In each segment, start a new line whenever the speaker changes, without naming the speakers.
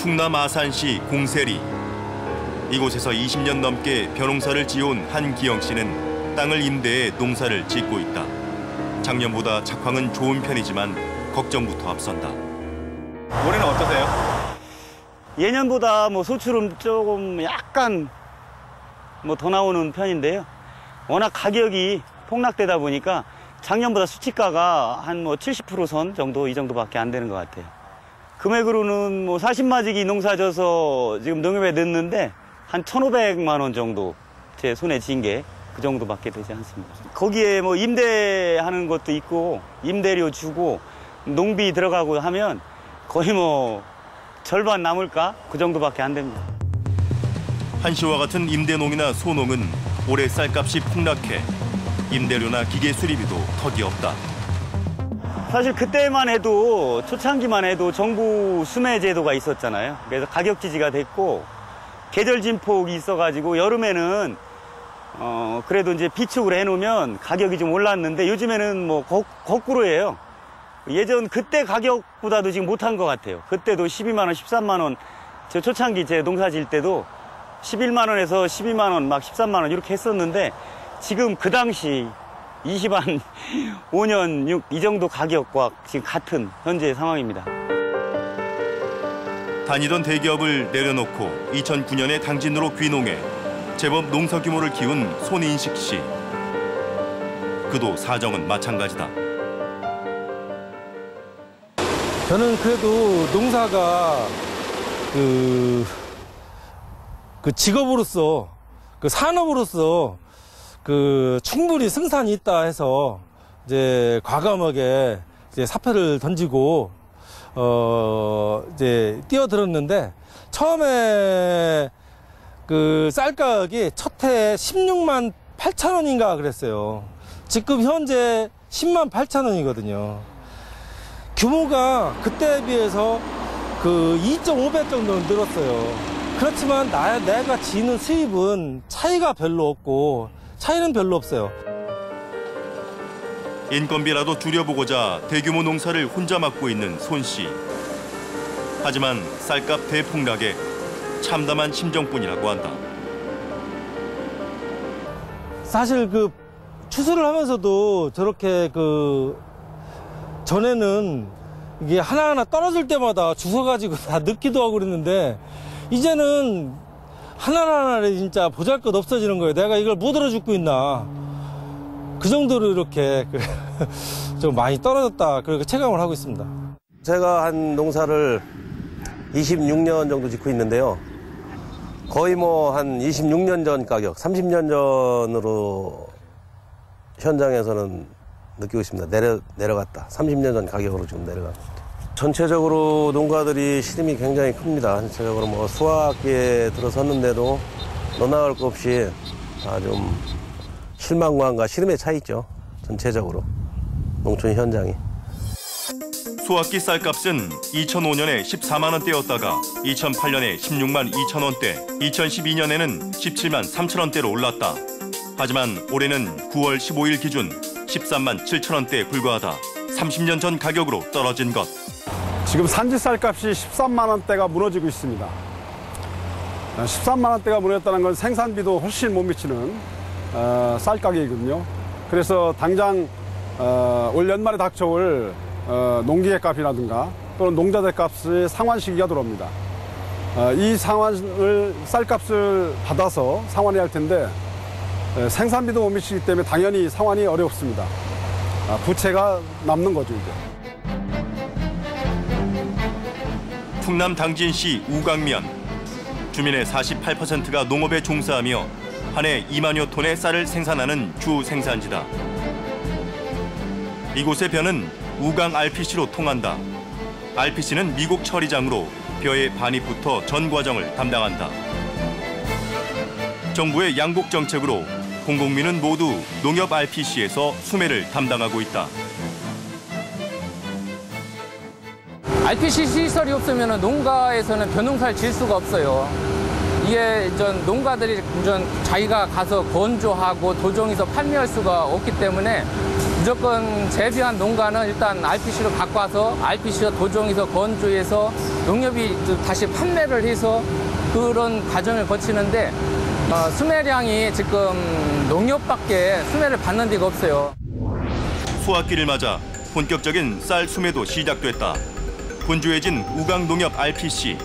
충남 아산시 공세리. 이곳에서 20년 넘게 벼농사를 지어온 한기영 씨는 땅을 임대해 농사를 짓고 있다. 작년보다 작황은 좋은 편이지만 걱정부터 앞선다.
올해는 어떠세요?
예년보다 소출은 조금 약간 더 나오는 편인데요. 워낙 가격이 폭락되다 보니까 작년보다 수치가가 한 70% 정도 이 정도밖에 안 되는 것 같아요. 금액으로는 40마지기 농사져서 지금 농협에 넣는데 한 1,500만 원 정도 제 손에 쥔 게 그 정도밖에 되지 않습니다. 거기에 임대하는 것도 있고 임대료 주고 농비 들어가고 하면 거의 절반 남을까? 그 정도밖에 안 됩니다.
한 씨와 같은 임대농이나 소농은 올해 쌀값이 폭락해 임대료나 기계 수리비도 턱이 없다.
사실 그때만 해도 초창기만 해도 정부 수매 제도가 있었잖아요. 그래서 가격 지지가 됐고 계절 진폭이 있어가지고 여름에는 그래도 이제 비축을 해놓으면 가격이 좀 올랐는데 요즘에는 거꾸로예요. 예전 그때 가격보다도 지금 못한 것 같아요. 그때도 12만 원, 13만 원, 저 초창기 제 농사 지을 때도 11만 원에서 12만 원, 막 13만 원 이렇게 했었는데 지금 그 당시 5년 6 이 정도 가격과 지금 같은 현재 상황입니다.
다니던 대기업을 내려놓고 2009년에 당진으로 귀농해 제법 농사 규모를 키운 손인식 씨. 그도 사정은 마찬가지다.
저는 그래도 농사가 그 직업으로서 산업으로서 충분히 승산이 있다 해서 이제 과감하게 이제 사표를 던지고 이제 뛰어들었는데 처음에 쌀 가격이 첫 해에 16만 8천 원인가 그랬어요. 지금 현재 10만 8천 원이거든요. 규모가 그때에 비해서 2.5배 정도는 늘었어요. 그렇지만 내가 지는 수입은 차이가 별로 없고 차이는 별로 없어요.
인건비라도 줄여보고자 대규모 농사를 혼자 맡고 있는 손 씨. 하지만 쌀값 대폭락에 참담한 심정뿐이라고 한다.
사실 추수를 하면서도 저렇게 전에는 이게 하나하나 떨어질 때마다 주워가지고 다 넣기도 하고 그랬는데 이제는 하나하나를 진짜 보잘것 없어지는 거예요. 내가 이걸 못 들어 죽고 있나. 그 정도로 이렇게 좀 많이 떨어졌다. 그렇게 체감을 하고 있습니다.
제가 한 농사를 26년 정도 짓고 있는데요. 거의 한 26년 전 가격, 30년 전으로 현장에서는 느끼고 있습니다. 내려갔다. 30년 전 가격으로 지금 내려갔다. 전체적으로 농가들이 시름이 굉장히 큽니다. 전체적으로 수확기에 들어섰는데도 너나갈 것 없이 다 좀 실망감과 시름의 차이 있죠. 전체적으로 농촌 현장이.
수확기 쌀값은 2005년에 14만 원대였다가 2008년에 16만 2천 원대, 2012년에는 17만 3천 원대로 올랐다. 하지만 올해는 9월 15일 기준 13만 7천 원대에 불과하다. 30년 전 가격으로 떨어진 것.
지금 산지 쌀값이 13만 원대가 무너지고 있습니다. 13만 원대가 무너졌다는 건 생산비도 훨씬 못 미치는 쌀 가격이거든요. 그래서 당장 올 연말에 닥쳐올 농기계 값이라든가 또는 농자재 값의 상환 시기가 들어옵니다. 이 쌀값을 받아서 상환해야 할 텐데 생산비도 못 미치기 때문에 당연히 상환이 어렵습니다. 부채가 남는 거죠, 이제.
충남 당진시 우강면. 주민의 48%가 농업에 종사하며 한 해 2만여 톤의 쌀을 생산하는 주 생산지다. 이곳의 벼는 우강 RPC로 통한다. RPC는 미국 처리장으로 벼의 반입부터 전 과정을 담당한다. 정부의 양곡 정책으로 공공민은 모두 농협 RPC에서 수매를 담당하고 있다.
RPC 시설이 없으면 농가에서는 벼농사를 지을 수가 없어요. 이게 농가들이 자기가 가서 건조하고 도정해서 판매할 수가 없기 때문에 무조건 재배한 농가는 일단 RPC로 갖고 와서 RPC로 도정해서 건조해서 농협이 다시 판매를 해서 그런 과정을 거치는데 수매량이 지금 농협밖에 수매를 받는 데가 없어요.
수확기를 맞아 본격적인 쌀 수매도 시작됐다. 분주해진 우강농협 RPC.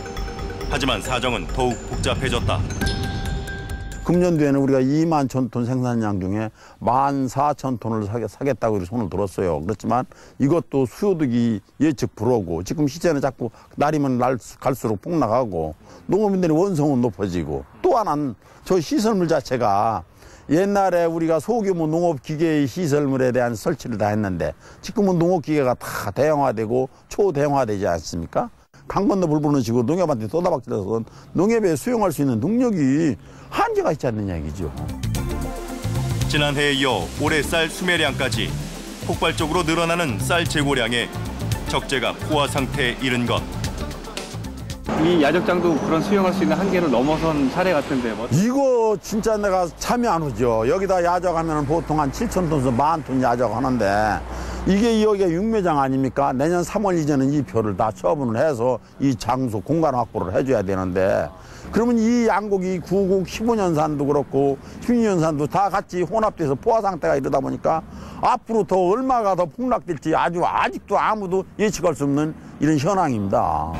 하지만 사정은 더욱 복잡해졌다.
금년도에는 우리가 2만 1,000톤 생산량 중에 14,000톤을 사겠다고 손을 들었어요. 그렇지만 이것도 수요득이 예측 불허고 지금 시세는 자꾸 날이면 갈수록 폭락하고 농업인들의 원성은 높아지고 또 하나는 저 시설물 자체가 옛날에 우리가 소규모 농업기계 시설물에 대한 설치를 다 했는데 지금은 농업기계가 다 대형화되고 초대형화되지 않습니까? 강 건너 물 부는 식으로 농협한테 쏟아박혀서 농협에 수용할 수 있는 능력이 한계가 있지 않느냐 얘기죠.
지난해에 이어 올해 쌀 수매량까지 폭발적으로 늘어나는 쌀 재고량에 적재가 포화 상태에 이른 것.
이 야적장도 그런 수용할 수 있는 한계를 넘어선 사례 같은데 뭐.
이거 진짜 내가 참여 안 하죠. 여기다 야적하면 보통 한 7,000톤에서 10,000톤 야적하는데 이게 여기가 육묘장 아닙니까? 내년 3월 이전은 이 표를 다 처분을 해서 이 장소 공간 확보를 해줘야 되는데 그러면 이 양곡이 9곡 15년산도 그렇고 16년산도 다 같이 혼합돼서 포화 상태가 이러다 보니까 앞으로 더 얼마가 더 폭락될지 아직도 아무도 예측할 수 없는 이런 현황입니다.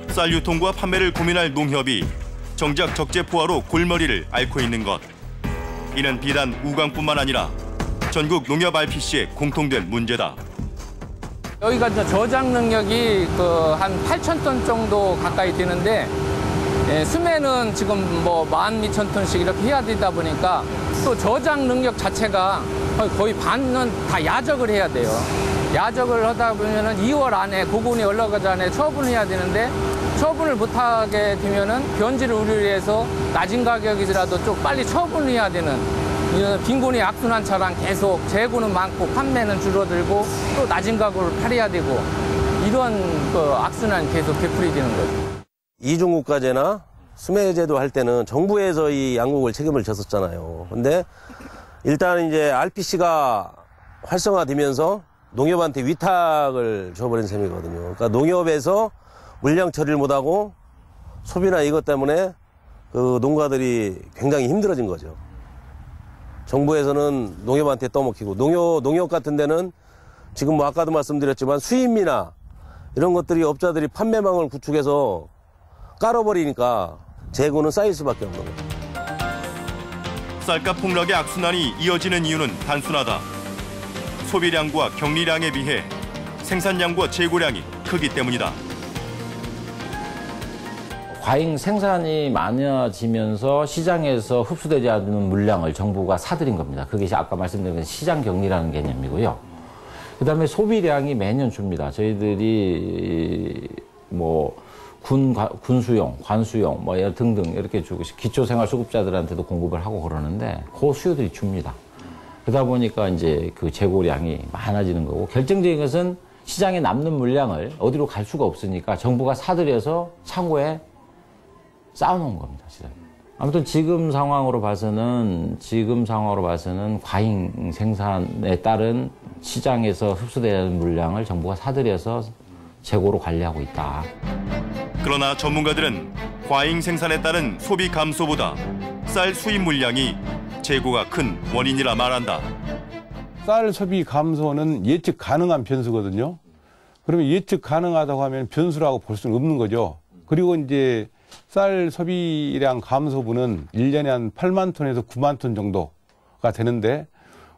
쌀 유통과 판매를 고민할 농협이 정작 적재 포화로 골머리를 앓고 있는 것. 이는 비단 우강뿐만 아니라 전국 농협 RPC의 공통된 문제다.
여기가 저장 능력이 한 8,000톤 정도 가까이 되는데 수매는 지금 뭐 12,000톤씩 이렇게 해야 되다 보니까 또 저장 능력 자체가 거의 반은 다 야적을 해야 돼요. 야적을 하다 보면은 2월 안에 고군이 올라가기 전에 처분을 해야 되는데 처분을 못하게 되면은 변질 우려해서 낮은 가격이더라도 좀 빨리 처분을 해야 되는 빈곤이 악순환처럼 계속 재고는 많고 판매는 줄어들고 또 낮은 가격으로 팔아야 되고 이런 악순환이 계속 되풀이 되는 거죠.
이중국가제나 수매제도 할 때는 정부에서 이 양곡을 책임을 졌었잖아요. 근데 일단 이제 RPC가 활성화되면서 농협한테 위탁을 줘버린 셈이거든요. 그러니까 농협에서 물량 처리를 못하고 소비나 이것 때문에 그 농가들이 굉장히 힘들어진 거죠. 정부에서는 농협한테 떠먹히고 농협 같은 데는 지금 뭐 아까도 말씀드렸지만 수입미나 이런 것들이 업자들이 판매망을 구축해서 깔아버리니까 재고는 쌓일 수밖에 없는 거죠.
쌀값 폭락의 악순환이 이어지는 이유는 단순하다. 소비량과 격리량에 비해 생산량과 재고량이 크기 때문이다.
과잉 생산이 많아지면서 시장에서 흡수되지 않는 물량을 정부가 사들인 겁니다. 그게 아까 말씀드린 시장 격리라는 개념이고요. 그다음에 소비량이 매년 줍니다. 저희들이 뭐 군수용, 관수용 뭐 등등 이렇게 주고 기초생활수급자들한테도 공급을 하고 그러는데 그 수요들이 줍니다. 그러다 보니까 이제 그 재고량이 많아지는 거고 결정적인 것은 시장에 남는 물량을 어디로 갈 수가 없으니까 정부가 사들여서 창고에 쌓아놓은 겁니다. 시장에. 아무튼 지금 상황으로 봐서는 과잉 생산에 따른 시장에서 흡수되는 물량을 정부가 사들여서 재고로 관리하고 있다.
그러나 전문가들은 과잉 생산에 따른 소비 감소보다 쌀 수입 물량이 재고가 큰 원인이라 말한다.
쌀 소비 감소는 예측 가능한 변수거든요. 그러면 예측 가능하다고 하면 변수라고 볼 수는 없는 거죠. 그리고 이제 쌀 소비량 감소분은 1년에 한 8만 톤에서 9만 톤 정도가 되는데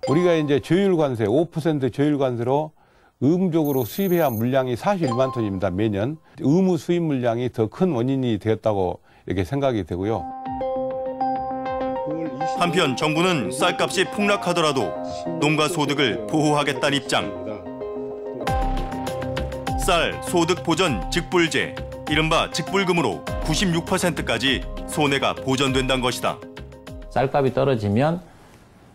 우리가 이제 조율 관세, 5% 조율 관세로 의무적으로 수입해야 할 물량이 41만 톤입니다, 매년. 의무 수입 물량이 더 큰 원인이 되었다고 이렇게 생각이 되고요.
한편 정부는 쌀값이 폭락하더라도 농가 소득을 보호하겠다는 입장. 쌀 소득 보전 직불제, 이른바 직불금으로 96%까지 손해가 보전된다는 것이다.
쌀값이 떨어지면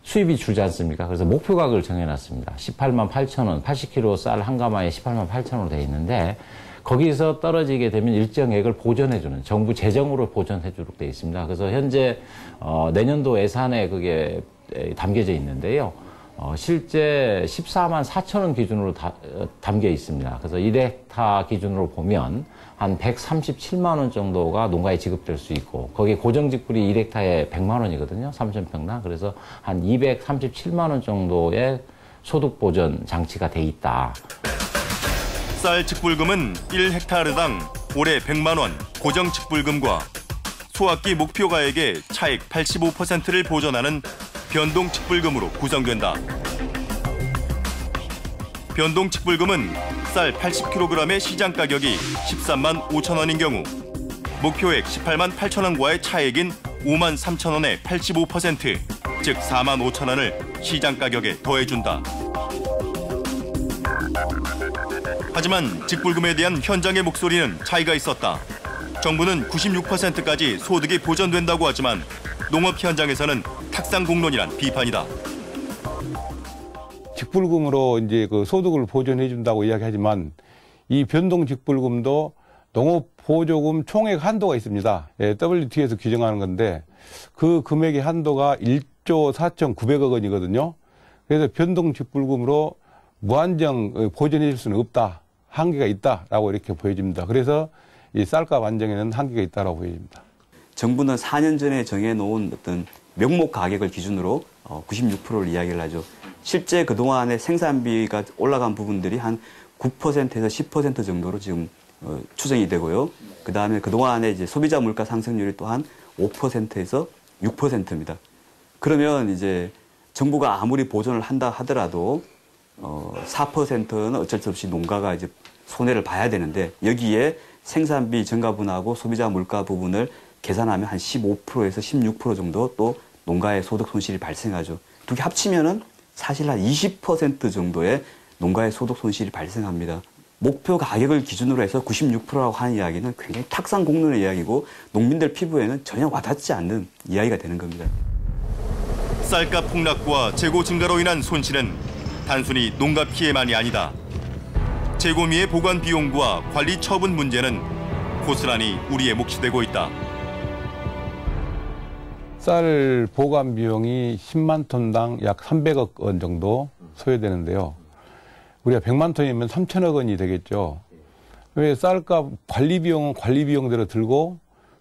수입이 줄지 않습니까? 그래서 목표 가격을 정해놨습니다. 18만 8천 원, 80kg 쌀 한 가마에 18만 8천 원으로 돼 있는데 거기서 떨어지게 되면 일정액을 보전해주는 정부 재정으로 보전해주도록 돼 있습니다. 그래서 현재 내년도 예산에 그게 담겨져 있는데요. 실제 14만 4천 원 기준으로 담겨 있습니다. 그래서 1헥타 기준으로 보면 한 137만 원 정도가 농가에 지급될 수 있고, 거기 고정직불이 1헥타에 100만 원이거든요. 3,000평당. 그래서 한 237만 원 정도의 소득 보전 장치가 돼 있다.
쌀 직불금은 1헥타르당 올해 100만 원 고정 직불금과 소학기 목표 가액의 차액 85%를 보전하는 변동 직불금으로 구성된다. 변동 직불금은 쌀 80kg의 시장 가격이 13만 5천 원인 경우 목표액 18만 8천 원과의 차액인 5만 3천 원의 85%, 즉 4만 5천 원을 시장 가격에 더해준다. 하지만 직불금에 대한 현장의 목소리는 차이가 있었다. 정부는 96%까지 소득이 보전된다고 하지만 농업 현장에서는 탁상공론이란 비판이다.
직불금으로 이제 그 소득을 보전해 준다고 이야기하지만 이 변동 직불금도 농업 보조금 총액 한도가 있습니다. WTO에서 규정하는 건데 그 금액의 한도가 1조 4,900억 원이거든요. 그래서 변동 직불금으로 무한정 보전해 줄 수는 없다. 한계가 있다라고 이렇게 보여집니다. 그래서 이 쌀값 안정에는 한계가 있다라고 보여집니다.
정부는 4년 전에 정해놓은 어떤 명목 가격을 기준으로 96%를 이야기를 하죠. 실제 그동안의 생산비가 올라간 부분들이 한 9%에서 10% 정도로 지금 추정이 되고요. 그다음에 그동안에 이제 소비자 물가 상승률이 또한 5%에서 6%입니다. 그러면 이제 정부가 아무리 보전을 한다 하더라도 4%는 어쩔 수 없이 농가가 이제 손해를 봐야 되는데 여기에 생산비 증가분하고 소비자 물가 부분을 계산하면 한 15%에서 16% 정도 또 농가의 소득 손실이 발생하죠. 두 개 합치면은 사실 한 20% 정도의 농가의 소득 손실이 발생합니다. 목표 가격을 기준으로 해서 96%라고 하는 이야기는 굉장히 탁상공론의 이야기고 농민들 피부에는 전혀 와닿지 않는 이야기가 되는 겁니다.
쌀값 폭락과 재고 증가로 인한 손실은 단순히 농가 피해만이 아니다. 재고미의 보관 비용과 관리 처분 문제는 고스란히 우리의 몫이 되고 있다.
쌀 보관 비용이 10만 톤당 약 300억 원 정도 소요되는데요. 우리가 100만 톤이면 3천억 원이 되겠죠. 왜 쌀값 관리 비용은 관리 비용대로 들고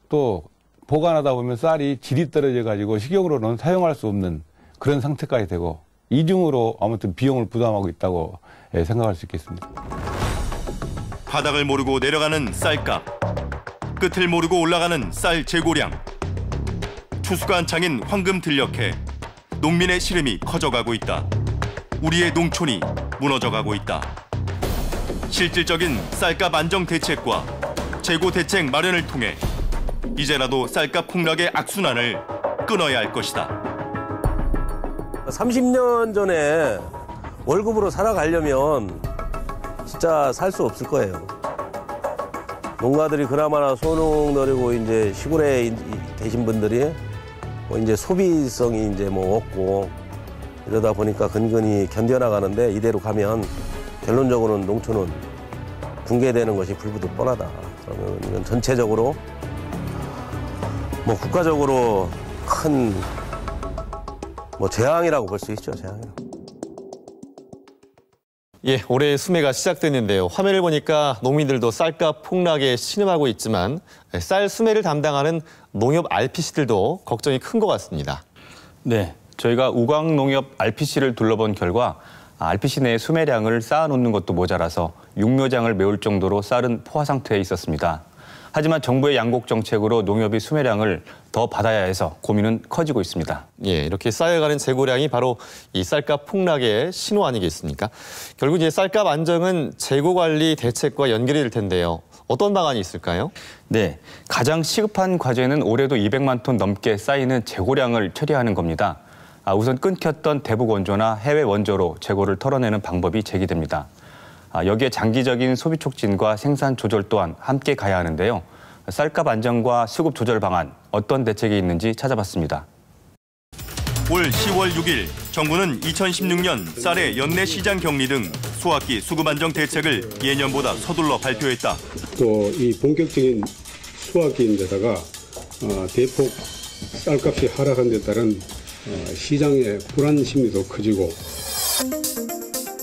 또 보관하다 보면 쌀이 질이 떨어져 가지고 식용으로는 사용할 수 없는 그런 상태까지 되고 이중으로 아무튼 비용을 부담하고 있다고 생각할 수 있겠습니다.
바닥을 모르고 내려가는 쌀값, 끝을 모르고 올라가는 쌀 재고량. 추수가 한창인 황금 들녘에 농민의 시름이 커져가고 있다. 우리의 농촌이 무너져가고 있다. 실질적인 쌀값 안정 대책과 재고 대책 마련을 통해 이제라도 쌀값 폭락의 악순환을 끊어야 할 것이다.
30년 전에 월급으로 살아가려면 진짜 살 수 없을 거예요. 농가들이 그나마나 소농 노리고 이제 시골에 계신 분들이 뭐 이제 소비성이 이제 뭐 없고 이러다 보니까 근근히 견뎌나가는데 이대로 가면 결론적으로는 농촌은 붕괴되는 것이 불보듯 뻔하다. 그러면 이건 전체적으로 뭐 국가적으로 큰 뭐 재앙이라고 볼 수 있죠. 재앙이라고.
예, 올해 수매가 시작됐는데요. 화면을 보니까 농민들도 쌀값 폭락에 신음하고 있지만 쌀 수매를 담당하는 농협 RPC들도 걱정이 큰 것 같습니다.
네, 저희가 우광농협 RPC를 둘러본 결과 RPC 내 수매량을 쌓아놓는 것도 모자라서 육묘장을 메울 정도로 쌀은 포화 상태에 있었습니다. 하지만 정부의 양곡 정책으로 농협이 수매량을 더 받아야 해서 고민은 커지고 있습니다.
예, 이렇게 쌓여가는 재고량이 바로 이 쌀값 폭락의 신호 아니겠습니까? 결국 이제 쌀값 안정은 재고 관리 대책과 연결이 될 텐데요. 어떤 방안이 있을까요?
네, 가장 시급한 과제는 올해도 200만 톤 넘게 쌓이는 재고량을 처리하는 겁니다. 우선 끊겼던 대북 원조나 해외 원조로 재고를 털어내는 방법이 제기됩니다. 여기에 장기적인 소비 촉진과 생산 조절 또한 함께 가야 하는데요. 쌀값 안정과 수급 조절 방안, 어떤 대책이 있는지 찾아봤습니다.
올 10월 6일 정부는 2016년 쌀의 연내 시장 격리 등 소학기 수급 안정 대책을 예년보다 서둘러 발표했다.
또 이 본격적인 수학기인데다가 대폭 쌀값이 하락한 데 따른 시장의 불안 심리도 커지고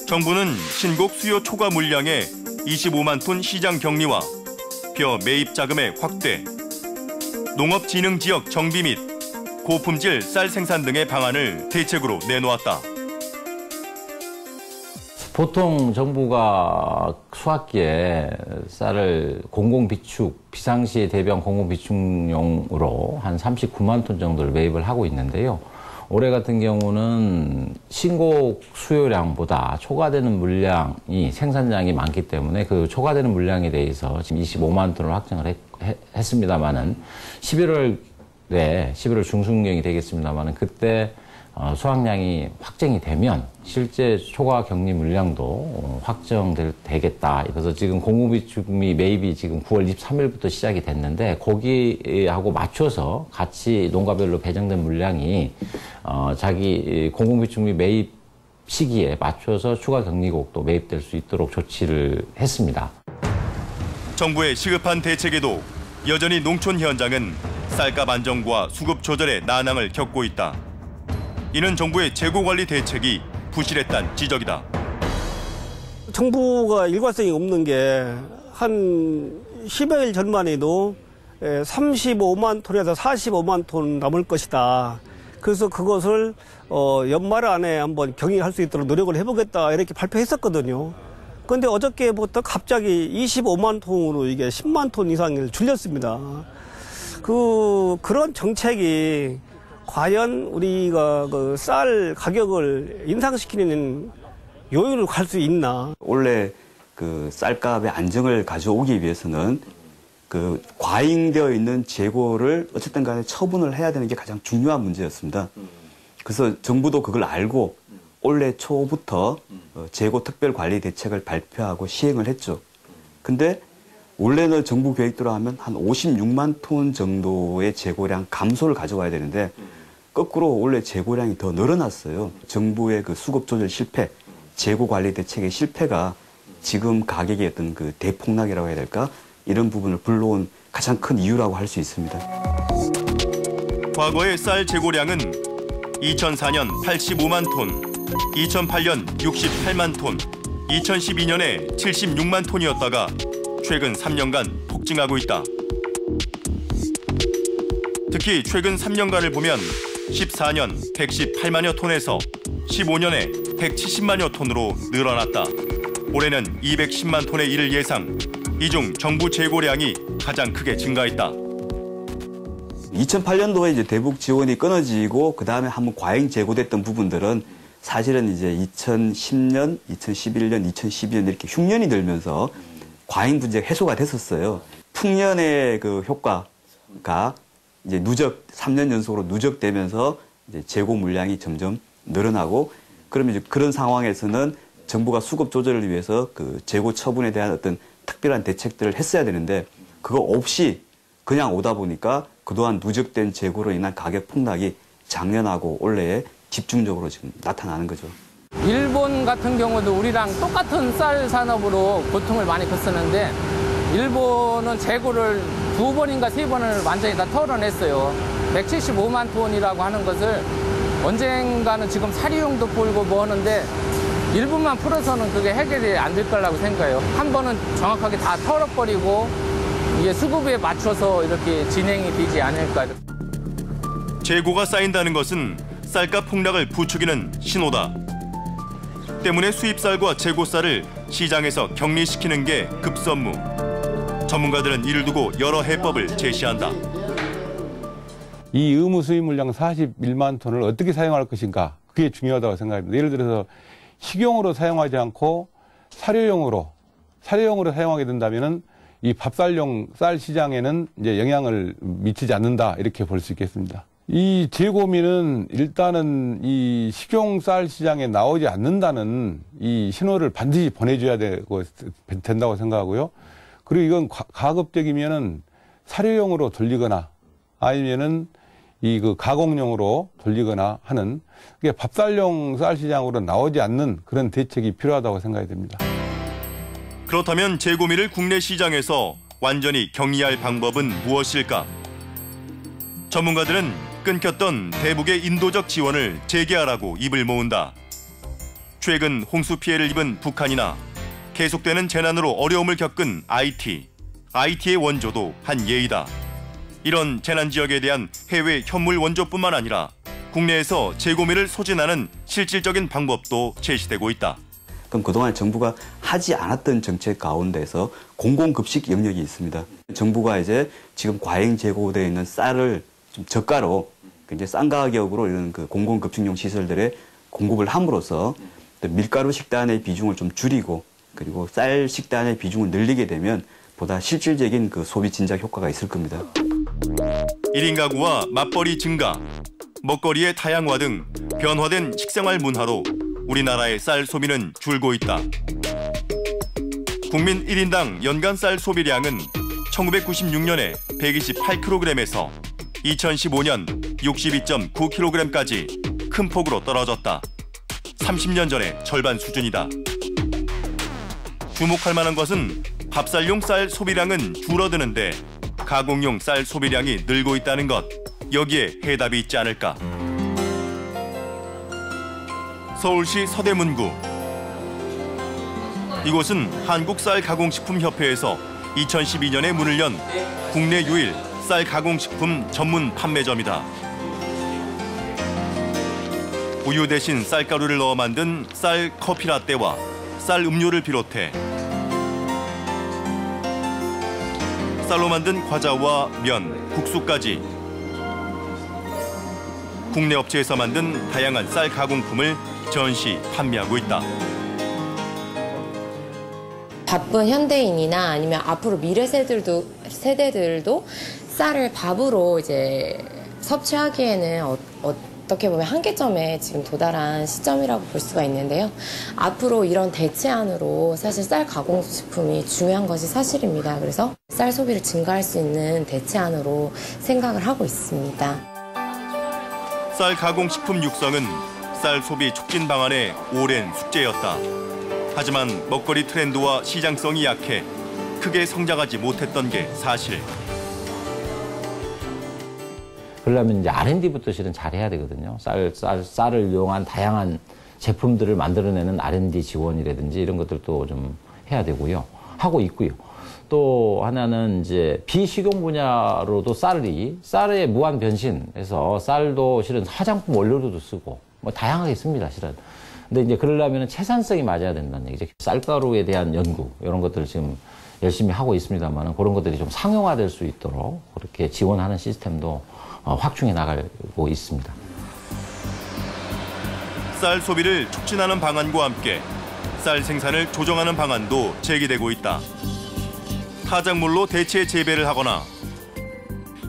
정부는 신곡 수요 초과 물량의 25만 톤 시장 격리와 벼 매입 자금의 확대, 농업진흥지역 정비 및 고품질 쌀 생산 등의 방안을 대책으로 내놓았다.
보통 정부가 수확기에 쌀을 공공비축, 비상시에 대비한 공공비축용으로 한 39만 톤 정도를 매입을 하고 있는데요. 올해 같은 경우는 신곡 수요량보다 초과되는 물량이 생산량이 많기 때문에 그 초과되는 물량에 대해서 지금 25만 톤을 확정을 했습니다만은 11월 중순경이 되겠습니다만은 그때 수확량이 확정이 되면 실제 초과 격리 물량도 확정되겠다. 그래서 지금 공공비축미 매입이 지금 9월 23일부터 시작이 됐는데 거기하고 맞춰서 같이 농가별로 배정된 물량이 자기 공공비축미 매입 시기에 맞춰서 추가 격리곡도 매입될 수 있도록 조치를 했습니다.
정부의 시급한 대책에도 여전히 농촌 현장은 쌀값 안정과 수급 조절의 난항을 겪고 있다. 이는 정부의 재고 관리 대책이 부실했다는 지적이다.
정부가 일관성이 없는 게 한 10여일 전만 해도 35만 톤에서 45만 톤 남을 것이다. 그래서 그것을 연말 안에 한번 경영할 수 있도록 노력을 해보겠다 이렇게 발표했었거든요. 그런데 어저께부터 갑자기 25만 톤으로 이게 10만 톤 이상을 줄였습니다. 그런 정책이 과연 우리가 그 쌀 가격을 인상시키는 요인을 갈 수 있나?
원래 그 쌀값의 안정을 가져오기 위해서는 그 과잉되어 있는 재고를 어쨌든 간에 처분을 해야 되는 게 가장 중요한 문제였습니다. 그래서 정부도 그걸 알고 올해 초부터 재고 특별 관리 대책을 발표하고 시행을 했죠. 근데 원래는 정부 계획대로 하면 한 56만 톤 정도의 재고량 감소를 가져와야 되는데 거꾸로 원래 재고량이 더 늘어났어요. 정부의 그 수급 조절 실패, 재고 관리 대책의 실패가 지금 가격의 어떤 그 대폭락이라고 해야 될까? 이런 부분을 불러온 가장 큰 이유라고 할 수 있습니다.
과거의 쌀 재고량은 2004년 85만 톤, 2008년 68만 톤, 2012년에 76만 톤이었다가 최근 3년간 폭증하고 있다. 특히 최근 3년간을 보면 14년 118만여 톤에서 15년에 170만여 톤으로 늘어났다. 올해는 210만 톤에 이를 예상. 이 중 정부 재고량이 가장 크게 증가했다.
2008년도에 이제 대북 지원이 끊어지고 그 다음에 한번 과잉 재고됐던 부분들은 사실은 이제 2010년, 2011년, 2012년 이렇게 흉년이 들면서 과잉 문제가 해소가 됐었어요. 풍년의 그 효과가 이제 3년 연속으로 누적되면서 이제 재고 물량이 점점 늘어나고 그러면 이제 그런 상황에서는 정부가 수급 조절을 위해서 그 재고 처분에 대한 어떤 특별한 대책들을 했어야 되는데 그거 없이 그냥 오다 보니까 그동안 누적된 재고로 인한 가격 폭락이 작년하고 올해에 집중적으로 지금 나타나는 거죠.
일본 같은 경우도 우리랑 똑같은 쌀 산업으로 고통을 많이 겪었는데 일본은 재고를 2번인가 3번을 완전히 다 털어냈어요. 175만 톤이라고 하는 것을 언젠가는 지금 사료용도 풀고 뭐 하는데 일부만 풀어서는 그게 해결이 안 될 거라고 생각해요. 한 번은 정확하게 다 털어버리고 이게 수급에 맞춰서 이렇게 진행이 되지 않을까.
재고가 쌓인다는 것은 쌀값 폭락을 부추기는 신호다. 때문에 수입쌀과 재고쌀을 시장에서 격리시키는 게 급선무. 전문가들은 이를 두고 여러 해법을 제시한다.
이 의무 수입 물량 41만 톤을 어떻게 사용할 것인가, 그게 중요하다고 생각합니다. 예를 들어서 식용으로 사용하지 않고 사료용으로 사용하게 된다면은 이 밥쌀용 쌀 시장에는 이제 영향을 미치지 않는다, 이렇게 볼 수 있겠습니다. 이 재고민은 일단은 이 식용 쌀 시장에 나오지 않는다는 이 신호를 반드시 보내줘야 된다고 생각하고요. 그리고 이건 가급적이면은 사료용으로 돌리거나 아니면은 이 그 가공용으로 돌리거나 하는, 그게 밥쌀용 쌀 시장으로 나오지 않는 그런 대책이 필요하다고 생각이 됩니다.
그렇다면 재고민을 국내 시장에서 완전히 격리할 방법은 무엇일까? 전문가들은 끊겼던 대북의 인도적 지원을 재개하라고 입을 모은다. 최근 홍수 피해를 입은 북한이나 계속되는 재난으로 어려움을 겪은 IT의 원조도 한 예이다. 이런 재난 지역에 대한 해외 현물 원조뿐만 아니라 국내에서 재고미를 소진하는 실질적인 방법도 제시되고 있다.
그럼 그동안 정부가 하지 않았던 정책 가운데서 공공급식 영역이 있습니다. 정부가 이제 지금 과잉 재고되어 있는 쌀을 좀 저가로 굉장히 싼 가격으로 이런 그 공공급식용 시설들에 공급을 함으로써 밀가루 식단의 비중을 좀 줄이고 그리고 쌀 식단의 비중을 늘리게 되면 보다 실질적인 그 소비 진작 효과가 있을 겁니다.
1인 가구와 맞벌이 증가, 먹거리의 다양화 등 변화된 식생활 문화로 우리나라의 쌀 소비는 줄고 있다. 국민 1인당 연간 쌀 소비량은 1996년에 128kg에서 2015년 62.9kg까지 큰 폭으로 떨어졌다. 30년 전의 절반 수준이다. 주목할 만한 것은 밥쌀용 쌀 소비량은 줄어드는데 가공용 쌀 소비량이 늘고 있다는 것. 여기에 해답이 있지 않을까. 서울시 서대문구. 이곳은 한국쌀가공식품협회에서 2012년에 문을 연 국내 유일 쌀 가공식품 전문 판매점이다. 우유 대신 쌀가루를 넣어 만든 쌀 커피라떼와 쌀 음료를 비롯해 쌀로 만든 과자와 면, 국수까지 국내 업체에서 만든 다양한 쌀 가공품을 전시 판매하고 있다.
바쁜 현대인이나 아니면 앞으로 미래 세대들도 쌀을 밥으로 이제 섭취하기에는 어떻게 보면 한계점에 지금 도달한 시점이라고 볼 수가 있는데요. 앞으로 이런 대체안으로 사실 쌀 가공식품이 중요한 것이 사실입니다. 그래서 쌀 소비를 증가할 수 있는 대체안으로 생각을 하고 있습니다.
쌀 가공식품 육성은 쌀 소비 촉진 방안의 오랜 숙제였다. 하지만 먹거리 트렌드와 시장성이 약해 크게 성장하지 못했던 게 사실.
그러려면 이제 R&D부터 실은 잘해야 되거든요. 쌀을 이용한 다양한 제품들을 만들어내는 R&D 지원이라든지 이런 것들도 좀 해야 되고요. 하고 있고요. 또 하나는 이제 비식용 분야로도 쌀의 무한 변신해서 쌀도 실은 화장품 원료로도 쓰고 뭐 다양하게 씁니다, 실은. 근데 이제 그러려면 채산성이 맞아야 된다는 얘기죠. 쌀가루에 대한 연구 이런 것들을 지금 열심히 하고 있습니다만 그런 것들이 좀 상용화될 수 있도록 그렇게 지원하는 시스템도 확충해 나가고 있습니다.
쌀 소비를 촉진하는 방안과 함께 쌀 생산을 조정하는 방안도 제기되고 있다. 타작물로 대체 재배를 하거나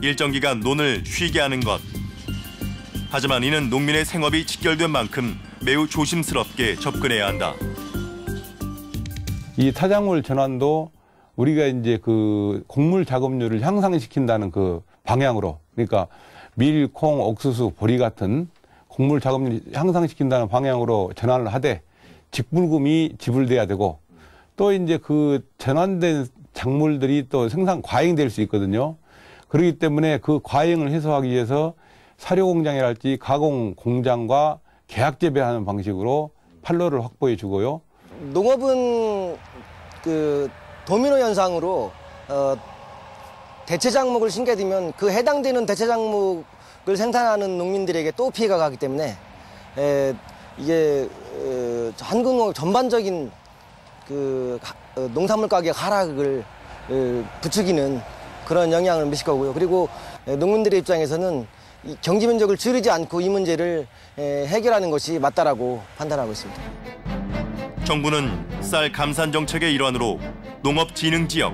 일정 기간 논을 쉬게 하는 것. 하지만 이는 농민의 생업이 직결된 만큼 매우 조심스럽게 접근해야 한다.
이 타작물 전환도 우리가 이제 그 곡물 작업률을 향상시킨다는 그 방향으로, 그러니까 밀, 콩, 옥수수, 보리 같은 곡물 작업률 향상시킨다는 방향으로 전환을 하되 직불금이 지불돼야 되고 또 이제 그 전환된 작물들이 또 생산 과잉될 수 있거든요. 그렇기 때문에 그 과잉을 해소하기 위해서 사료공장이랄지 가공공장과 계약 재배하는 방식으로 판로를 확보해 주고요.
농업은 그 도미노 현상으로 대체 작목을 심게 되면 그 해당되는 대체 작목을 생산하는 농민들에게 또 피해가 가기 때문에 이게 한국 농업 전반적인 그 농산물 가격 하락을 부추기는 그런 영향을 미칠 거고요. 그리고 농민들의 입장에서는 이 경제 면적을 줄이지 않고 이 문제를 해결하는 것이 맞다라고 판단하고 있습니다.
정부는 쌀 감산 정책의 일환으로 농업진흥지역,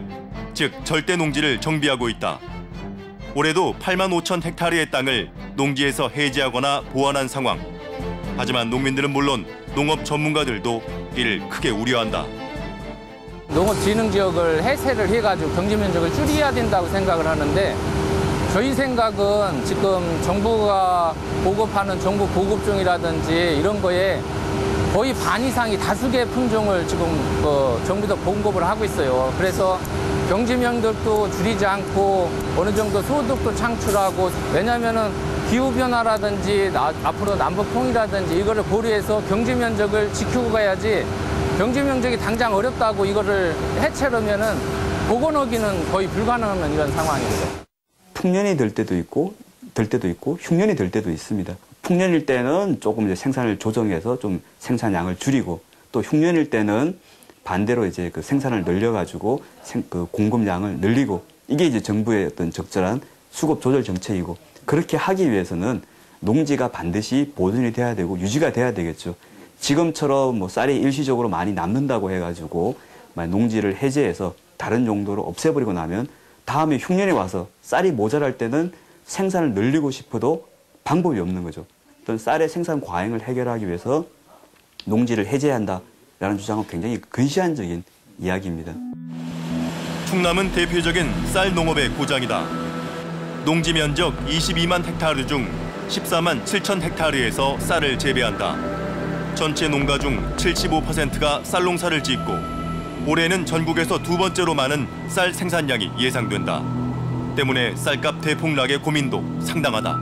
즉 절대 농지를 정비하고 있다. 올해도 8만 5천 헥타르의 땅을 농지에서 해제하거나 보완한 상황. 하지만 농민들은 물론 농업 전문가들도 이를 크게 우려한다.
농업진흥지역을 해체를 해가지고 경제 면적을 줄여야 된다고 생각을 하는데 저희 생각은 지금 정부가 보급하는 정부 보급종이라든지 이런 거에 거의 반 이상이 다수의 품종을 지금 정부도 공급을 하고 있어요. 그래서 경제 면적도 줄이지 않고 어느 정도 소득도 창출하고 왜냐하면은 기후변화라든지 앞으로 남북통일이라든지 이거를 고려해서 경제 면적을 지키고 가야지 경제 면적이 당장 어렵다고 이거를 해체하려면은 복원하기는 거의 불가능한 이런 상황입니다.
풍년이 될 때도 있고 흉년이 될 때도 있습니다. 풍년일 때는 조금 이제 생산을 조정해서 좀 생산량을 줄이고 또 흉년일 때는 반대로 이제 그 생산을 늘려가지고 그 공급량을 늘리고 이게 이제 정부의 어떤 적절한 수급 조절 정책이고 그렇게 하기 위해서는 농지가 반드시 보존이 돼야 되고 유지가 돼야 되겠죠. 지금처럼 뭐 쌀이 일시적으로 많이 남는다고 해가지고 농지를 해제해서 다른 용도로 없애버리고 나면 다음에 흉년이 와서 쌀이 모자랄 때는 생산을 늘리고 싶어도 방법이 없는 거죠. 어떤 쌀의 생산 과잉을 해결하기 위해서 농지를 해제해야 한다라는 주장은 굉장히 근시안적인 이야기입니다.
충남은 대표적인 쌀 농업의 고장이다. 농지 면적 22만 헥타르 중 14만 7천 헥타르에서 쌀을 재배한다. 전체 농가 중 75%가 쌀농사를 짓고 올해는 전국에서 두 번째로 많은 쌀 생산량이 예상된다. 때문에 쌀값 대폭락의 고민도 상당하다.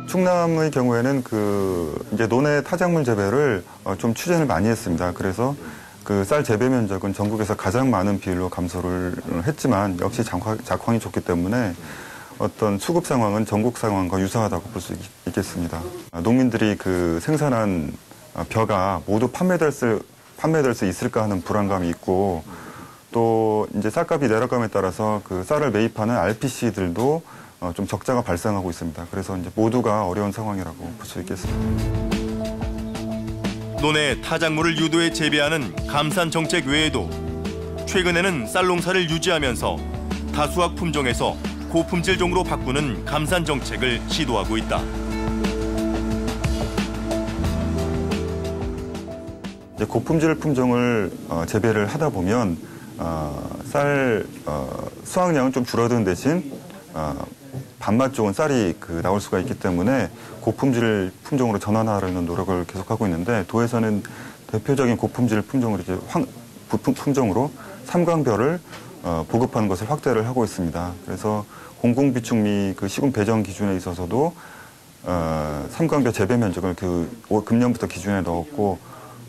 충남의 경우에는 이제 논의 타작물 재배를 좀 추진을 많이 했습니다. 그래서 그 쌀 재배 면적은 전국에서 가장 많은 비율로 감소를 했지만 역시 작황이 좋기 때문에 어떤 수급 상황은 전국 상황과 유사하다고 볼 수 있겠습니다. 농민들이 그 생산한 벼가 모두 판매될 수 있을까 하는 불안감이 있고 또 이제 쌀값이 내려감에 따라서 그 쌀을 매입하는 RPC들도 좀 적자가 발생하고 있습니다. 그래서 이제 모두가 어려운 상황이라고 볼 수 있겠습니다.
논의 타작물을 유도해 재배하는 감산 정책 외에도 최근에는 쌀 농사를 유지하면서 다수학 품종에서 고품질 종으로 바꾸는 감산 정책을 시도하고 있다.
이제 고품질 품종을 재배를 하다 보면 쌀 수확량은 좀 줄어드는 대신 밥맛 좋은 쌀이 나올 수가 있기 때문에 고품질 품종으로 전환하려는 노력을 계속하고 있는데 도에서는 대표적인 고품질 품종으로 이제 품종으로 삼광벼를 보급하는 것을 확대를 하고 있습니다. 그래서 공공비축 및 그 시군 배정 기준에 있어서도 삼광벼 재배 면적을 금년부터 기준에 넣었고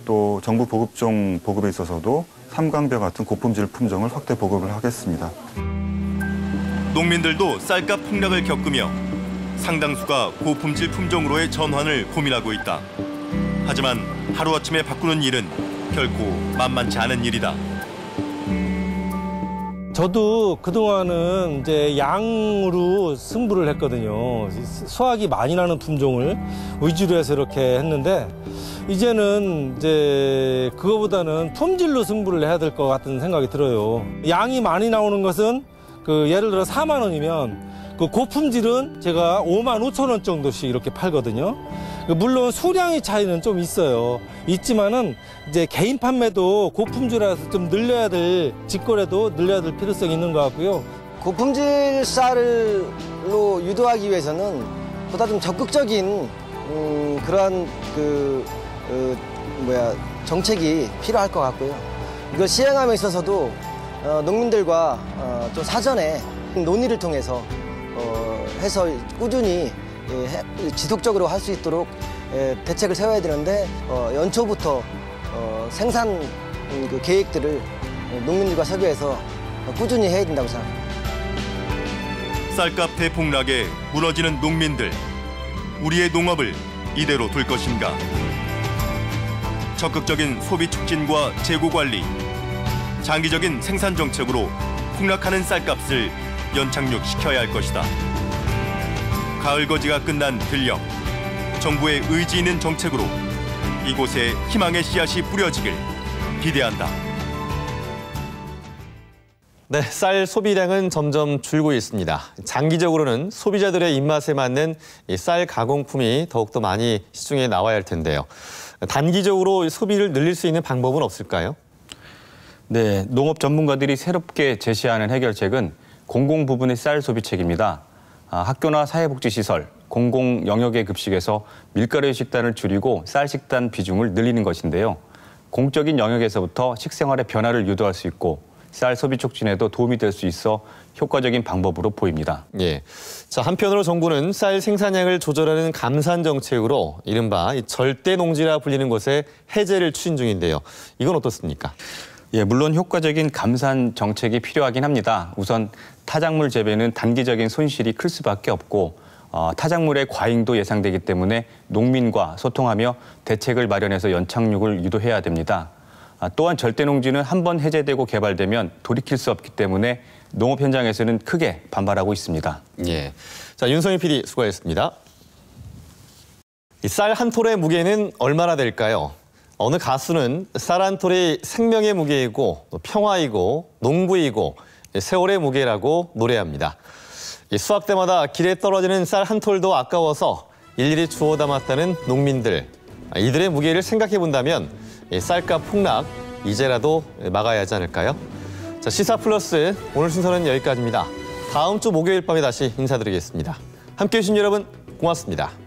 또 정부 보급종 보급에 있어서도 삼광벼 같은 고품질 품종을 확대 보급을 하겠습니다.
농민들도 쌀값 폭락을 겪으며 상당수가 고품질 품종으로의 전환을 고민하고 있다. 하지만 하루아침에 바꾸는 일은 결코 만만치 않은 일이다.
저도 그동안은 이제 양으로 승부를 했거든요. 수확이 많이 나는 품종을 위주로 해서 이렇게 했는데 이제는 이제 그거보다는 품질로 승부를 해야 될 것 같은 생각이 들어요. 양이 많이 나오는 것은 예를 들어 4만 원이면 그 고품질은 제가 5만 5천 원 정도씩 이렇게 팔거든요. 물론 수량의 차이는 좀 있지만은 이제 개인 판매도 고품질이라서 좀 늘려야 될 직거래도 늘려야 될 필요성이 있는 것 같고요.
고품질 쌀로 유도하기 위해서는 보다 좀 적극적인 그러한 정책이 필요할 것 같고요. 이걸 시행함에 있어서도 농민들과 좀 사전에 논의를 통해서 해서 꾸준히 지속적으로 할 수 있도록 대책을 세워야 되는데 연초부터 생산 계획들을 농민들과 협의해서 꾸준히 해야 된다고 생각합니다.
쌀값 대폭락에 무너지는 농민들. 우리의 농업을 이대로 둘 것인가? 적극적인 소비 촉진과 재고 관리, 장기적인 생산 정책으로 폭락하는 쌀값을 연착륙시켜야 할 것이다. 가을 거지가 끝난 들녘, 정부의 의지 있는 정책으로 이곳에 희망의 씨앗이 뿌려지길 기대한다.
네, 쌀 소비량은 점점 줄고 있습니다. 장기적으로는 소비자들의 입맛에 맞는 이 쌀 가공품이 더욱더 많이 시중에 나와야 할 텐데요. 단기적으로 소비를 늘릴 수 있는 방법은 없을까요?
네, 농업 전문가들이 새롭게 제시하는 해결책은 공공 부분의 쌀 소비책입니다. 학교나 사회복지시설, 공공 영역의 급식에서 밀가루의 식단을 줄이고 쌀 식단 비중을 늘리는 것인데요. 공적인 영역에서부터 식생활의 변화를 유도할 수 있고 쌀 소비 촉진에도 도움이 될 수 있어 효과적인 방법으로 보입니다.
예. 자, 한편으로 정부는 쌀 생산량을 조절하는 감산 정책으로 이른바 절대 농지라 불리는 곳에 해제를 추진 중인데요. 이건 어떻습니까?
예, 물론 효과적인 감산 정책이 필요하긴 합니다. 우선 타작물 재배는 단기적인 손실이 클 수밖에 없고 타작물의 과잉도 예상되기 때문에 농민과 소통하며 대책을 마련해서 연착륙을 유도해야 됩니다. 또한 절대농지는 한번 해제되고 개발되면 돌이킬 수 없기 때문에 농업 현장에서는 크게 반발하고 있습니다.
예. 자, 윤성희 PD 수고하셨습니다. 이 쌀 한 톨의 무게는 얼마나 될까요? 어느 가수는 쌀 한 톨이 생명의 무게이고 평화이고 농부이고 세월의 무게라고 노래합니다. 이 수확 때마다 길에 떨어지는 쌀 한 톨도 아까워서 일일이 주워 담았다는 농민들. 이들의 무게를 생각해 본다면 쌀값 폭락 이제라도 막아야 하지 않을까요? 자, 시사 플러스 오늘 순서는 여기까지입니다. 다음 주 목요일 밤에 다시 인사드리겠습니다. 함께해 주신 여러분 고맙습니다.